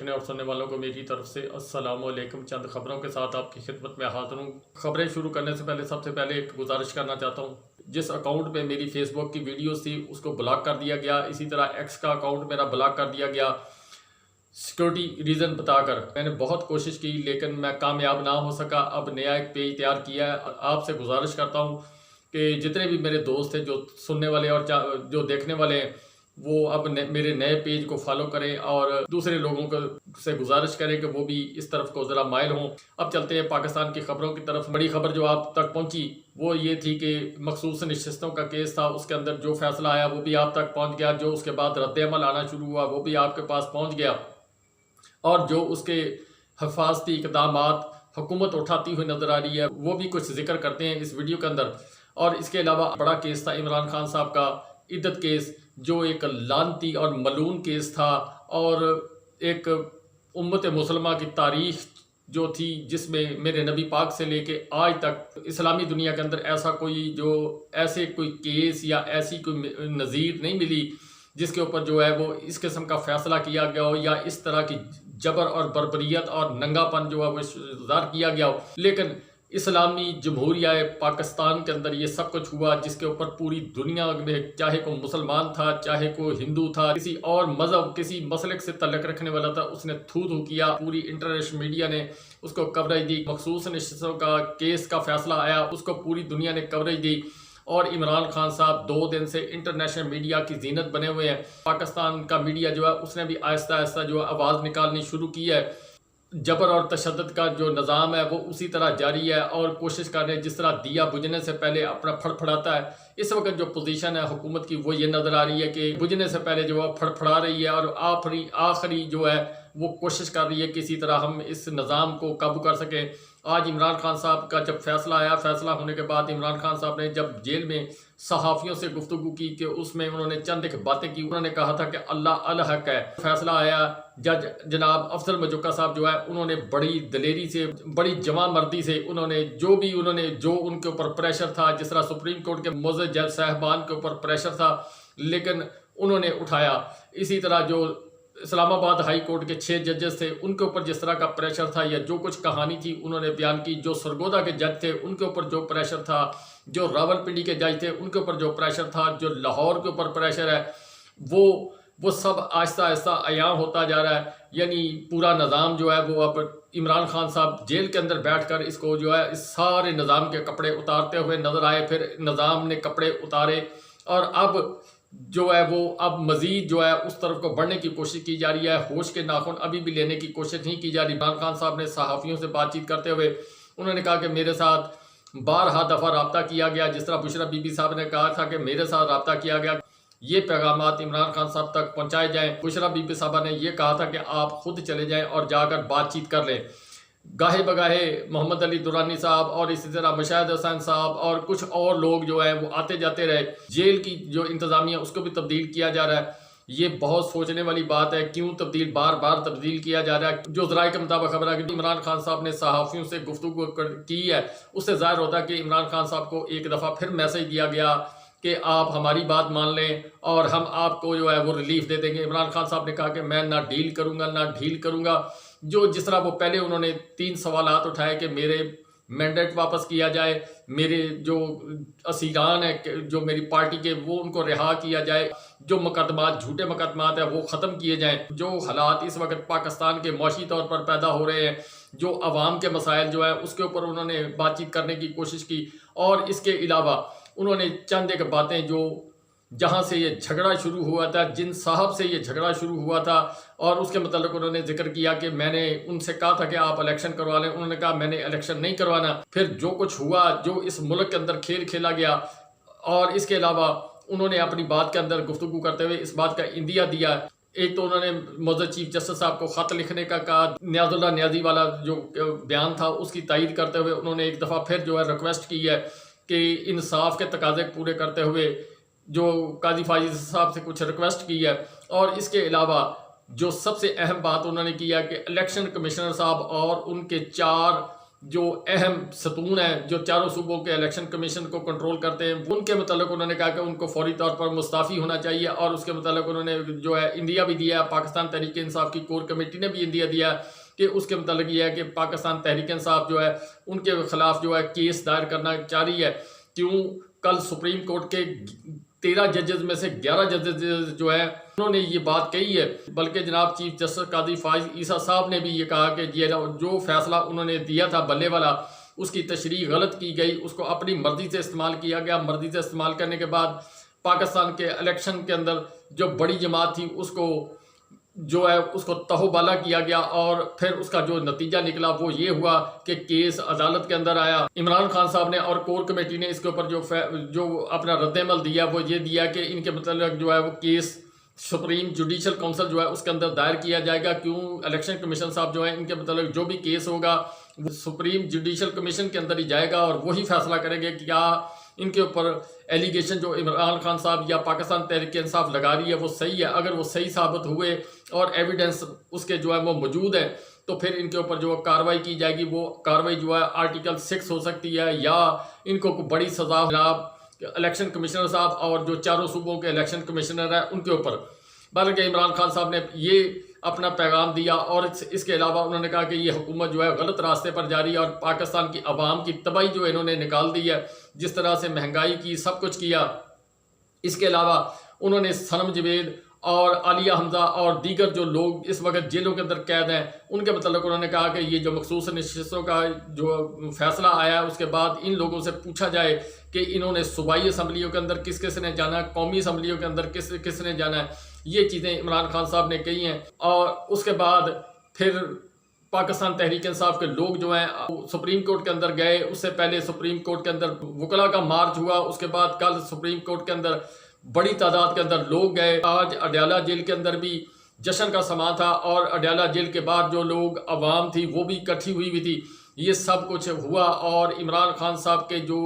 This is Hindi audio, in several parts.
देखने और सुनने वालों को मेरी तरफ से अस्सलाम वालेकुम। चंद खबरों के साथ आपकी खिदमत में हाजिर हूँ। खबरें शुरू करने से पहले सबसे पहले एक गुजारिश करना चाहता हूँ। जिस अकाउंट पे मेरी फेसबुक की वीडियोस थी उसको ब्लॉक कर दिया गया। इसी तरह एक्स का अकाउंट मेरा ब्लॉक कर दिया गया सिक्योरिटी रीज़न बताकर। मैंने बहुत कोशिश की लेकिन मैं कामयाब ना हो सका। अब नया एक पेज तैयार किया है। आपसे गुजारिश करता हूँ कि जितने भी मेरे दोस्त हैं जो सुनने वाले और जो देखने वाले हैं वो अब मेरे नए पेज को फॉलो करें और दूसरे लोगों को से गुजारिश करें कि वो भी इस तरफ को ज़रा माइल हों। अब चलते हैं पाकिस्तान की खबरों की तरफ। बड़ी खबर जो आप तक पहुंची वो ये थी कि मखसूस नशिस्तों का केस था, उसके अंदर जो फैसला आया वो भी आप तक पहुंच गया। जो उसके बाद रद्द-ए-अमल आना शुरू हुआ वो भी आपके पास पहुँच गया और जो उसके हिफाजती इक़दामात हुकूमत उठाती हुई नज़र आ रही है वो भी कुछ जिक्र करते हैं इस वीडियो के अंदर। और इसके अलावा बड़ा केस था इमरान खान साहब का इद्दत केस, जो एक लानती और मलून केस था और एक उम्मत मुसलमा की तारीख जो थी जिसमें मेरे नबी पाक से लेके आज तक इस्लामी दुनिया के अंदर ऐसे कोई केस या ऐसी कोई नज़ीर नहीं मिली जिसके ऊपर जो है वो इस किस्म का फैसला किया गया हो या इस तरह की जबर और बर्बरियत और नंगापन जो है वो ज़ाहिर किया गया हो। लेकिन इस्लामी जमहूरिया पाकिस्तान के अंदर ये सब कुछ हुआ जिसके ऊपर पूरी दुनिया में चाहे कोई मुसलमान था चाहे कोई हिंदू था, किसी और मज़हब किसी मसलक से तल्लक रखने वाला था, उसने थू थू किया। पूरी इंटरनेशनल मीडिया ने उसको कवरेज दी। मखसूस नशिस्तों का केस का फैसला आया उसको पूरी दुनिया ने कवरेज दी और इमरान खान साहब 2 दिन से इंटरनेशनल मीडिया की जीनत बने हुए हैं। पाकिस्तान का मीडिया जो है उसने भी आहिस्ता आहिस्ता जो आवाज़ निकालनी शुरू की है। जबर और तशद्दुद का जो निज़ाम है वो उसी तरह जारी है और कोशिश कर रहे हैं जिस तरह दिया बुझने से पहले अपना फड़फड़ाता है। इस वक्त जो पोजीशन है हुकूमत की वो ये नज़र आ रही है कि बुझने से पहले जो है फड़फड़ा रही है और आखिरी जो है वो कोशिश कर रही है किसी तरह हम इस निज़ाम को काबू कर सकें। आज इमरान खान साहब का जब फैसला आया, फैसला होने के बाद इमरान खान साहब ने जब जेल में सहाफ़ियों से गुफ्तगू की कि उसमें उन्होंने चंद एक बातें की। उन्होंने कहा था कि अल्लाह अल हक है। फैसला आया, जज जनाब अफजल मजुक्का साहब जो है उन्होंने बड़ी दलेरी से बड़ी जवां मर्दी से उन्होंने जो उनके ऊपर प्रेशर था, जिस तरह सुप्रीम कोर्ट के मोअज़्ज़ज़ जज साहबान के ऊपर प्रेशर था लेकिन उन्होंने उठाया। इसी तरह जो इस्लामाबाद हाई कोर्ट के 6 जजेस थे उनके ऊपर जिस तरह का प्रेशर था या जो कुछ कहानी थी उन्होंने बयान की। जो सरगोदा के जज थे उनके ऊपर जो प्रेशर था, जो रावलपिंडी के जज थे उनके ऊपर जो प्रेशर था, जो लाहौर के ऊपर प्रेशर है वो सब आहिस्ता आहिस्ता अयां होता जा रहा है। यानी पूरा निज़ाम जो है वो अब इमरान खान साहब जेल के अंदर बैठकर इसको जो है इस सारे निज़ाम के कपड़े उतारते हुए नज़र आए। फिर निज़ाम ने कपड़े उतारे और अब जो है वो अब मज़ीद जो है उस तरफ को बढ़ने की कोशिश की जा रही है। होश के नाखून अभी भी लेने की कोशिश नहीं की जा रही। इमरान खान साहब ने सहाफ़ियों से बातचीत करते हुए उन्होंने कहा कि मेरे साथ 12 दफ़ा रब्ता किया गया। जिस तरह बुशरा बीबी साहब ने कहा था कि मेरे साथ रब्ता किया गया, ये पैगामात इमरान खान साहब तक पहुँचाए जाएँ। बुशरा बीबी साहबा ने यह कहा था कि आप खुद चले जाएँ और जाकर बातचीत कर लें। गाहे बगाहे मोहम्मद अली दुरानी साहब और इसी तरह मुशाहिद हुसैन साहब और कुछ और लोग जो है वो आते जाते रहे। जेल की जो इंतज़ामिया उसको भी तब्दील किया जा रहा है। ये बहुत सोचने वाली बात है, क्यों बार बार तब्दील किया जा रहा है। जो ज़राए के मुताबिक खबर है कि इमरान खान साहब ने सहाफ़ियों से गुफ्तगू की है, उससे ज़ाहिर होता है कि इमरान खान साहब को एक दफ़ा फिर मैसेज दिया गया कि आप हमारी बात मान लें और हम आपको जो है वो रिलीफ दे देंगे। इमरान खान साहब ने कहा कि मैं ना डील करूँगा। जो जिस तरह वो पहले उन्होंने 3 सवालात उठाए कि मेरे मैंडेट वापस किया जाए, मेरे जो असीरान है जो मेरी पार्टी के वो उनको रिहा किया जाए, जो झूठे मुकदमात है वो ख़त्म किए जाएं। जो हालात इस वक्त पाकिस्तान के मौशी तौर पर पैदा हो रहे हैं, जो अवाम के मसाइल जो है उसके ऊपर उन्होंने बातचीत करने की कोशिश की। और इसके अलावा उन्होंने चंद एक बातें जो जहाँ से ये झगड़ा शुरू हुआ था, जिन साहब से ये झगड़ा शुरू हुआ था और उसके मतलब उन्होंने जिक्र किया कि मैंने उनसे कहा था कि आप इलेक्शन करवा लें। उन्होंने कहा मैंने इलेक्शन नहीं करवाना। फिर जो कुछ हुआ, जो इस मुल्क के अंदर खेल खेला गया और इसके अलावा उन्होंने अपनी बात के अंदर गुफ्तगू करते हुए इस बात का इंदिया दिया। एक तो उन्होंने मोअज़्ज़ज़ चीफ जस्टिस साहब को ख़त लिखने का कहा। नियाज़ुल्लाह नियाज़ी वाला जो बयान था उसकी तायीद करते हुए उन्होंने एक दफ़ा फिर जो है रिक्वेस्ट की है कि इंसाफ के तकाज़े पूरे करते हुए जो काजी फाजिल साहब से कुछ रिक्वेस्ट की है। और इसके अलावा जो सबसे अहम बात उन्होंने की है कि इलेक्शन कमिश्नर साहब और उनके 4 जो अहम सतून है जो चारों सूबों के इलेक्शन कमीशन को कंट्रोल करते हैं, उनके मतलब उन्होंने कहा कि उनको फौरी तौर पर मुस्ताफ़ी होना चाहिए। और उसके मतलब उन्होंने जो है इंदिया भी दिया, पाकिस्तान तहरीक इंसाफ की कोर कमेटी ने भी इंदिया दिया कि उसके मतलब ये है कि पाकिस्तान तहरीक इंसाफ जो है उनके खिलाफ जो है केस दायर करना चाह रही है। क्यों? कल सुप्रीम कोर्ट के 13 जजेस में से 11 जजेस जो है उन्होंने ये बात कही है, बल्कि जनाब चीफ जस्टिस कादी फाइज ईसा साहब ने भी ये कहा कि ये जो फैसला उन्होंने दिया था बल्ले वाला, उसकी तशरीह गलत की गई, उसको अपनी मर्जी से इस्तेमाल किया गया। मर्जी से इस्तेमाल करने के बाद पाकिस्तान के इलेक्शन के अंदर जो बड़ी जमात थी उसको जो है उसको तहोबाला किया गया और फिर उसका जो नतीजा निकला वो ये हुआ कि केस अदालत के अंदर आया। इमरान खान साहब ने और कोर कमेटी ने इसके ऊपर जो अपना रद्दमल दिया वो ये दिया कि इनके मतलब जो है वो केस सुप्रीम जुडिशल काउंसिल जो है उसके अंदर दायर किया जाएगा। क्यों? इलेक्शन कमीशन साहब जो है इनके मतलब जो भी केस होगा वो सुप्रीम जुडिशल कमीशन के अंदर ही जाएगा और वही फैसला करेंगे कि क्या इनके ऊपर एलिगेशन जो इमरान खान साहब या पाकिस्तान तहरीक इंसाफ लगा रही है वो सही है। अगर वो सही साबित हुए और एविडेंस उसके जो है वो मौजूद है तो फिर इनके ऊपर जो कार्रवाई की जाएगी, वो कार्रवाई जो है आर्टिकल 6 हो सकती है या इनको बड़ी सजा जनाब इलेक्शन कमिश्नर साहब और जो चारों सूबों के इलेक्शन कमिश्नर हैं उनके ऊपर। बल्कि इमरान खान साहब ने ये अपना पैगाम दिया और इसके अलावा उन्होंने कहा कि ये हुकूमत जो है गलत रास्ते पर जा रही है और पाकिस्तान की आवाम की तबाही जो इन्होंने निकाल दी है, जिस तरह से महंगाई की सब कुछ किया। इसके अलावा उन्होंने सनम जवेद और आलिया हमजा और दीगर जो लोग इस वक्त जेलों के अंदर कैद हैं उनके मतलब उन्होंने कहा कि ये जो मखसूस नशिस्तों का जो फैसला आया है उसके बाद इन लोगों से पूछा जाए कि इन्होंने सूबाई असम्बलियों के अंदर किस किस ने जाना है, कौमी असम्बलियों के अंदर किस किस ने जाना है। ये चीज़ें इमरान खान साहब ने कही हैं। और उसके बाद फिर पाकिस्तान तहरीक इंसाफ के लोग जो हैं सुप्रीम कोर्ट के अंदर गए। उससे पहले सुप्रीम कोर्ट के अंदर वकला का मार्च हुआ। उसके बाद कल सुप्रीम कोर्ट के अंदर बड़ी तादाद के अंदर लोग गए। आज अडयाला जेल के अंदर भी जश्न का समा था और अडयाला जेल के बाद जो लोग आवाम थी वो भी इकट्ठी हुई थी। ये सब कुछ हुआ और इमरान खान साहब के जो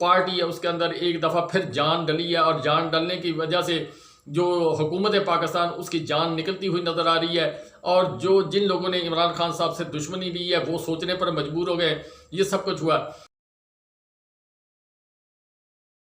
पार्टी है उसके अंदर एक दफ़ा फिर जान डली है और जान डलने की वजह से जो हुकूमत पाकिस्तान उसकी जान निकलती हुई नज़र आ रही है। और जिन लोगों ने इमरान खान साहब से दुश्मनी ली है वो सोचने पर मजबूर हो गए। ये सब कुछ हुआ।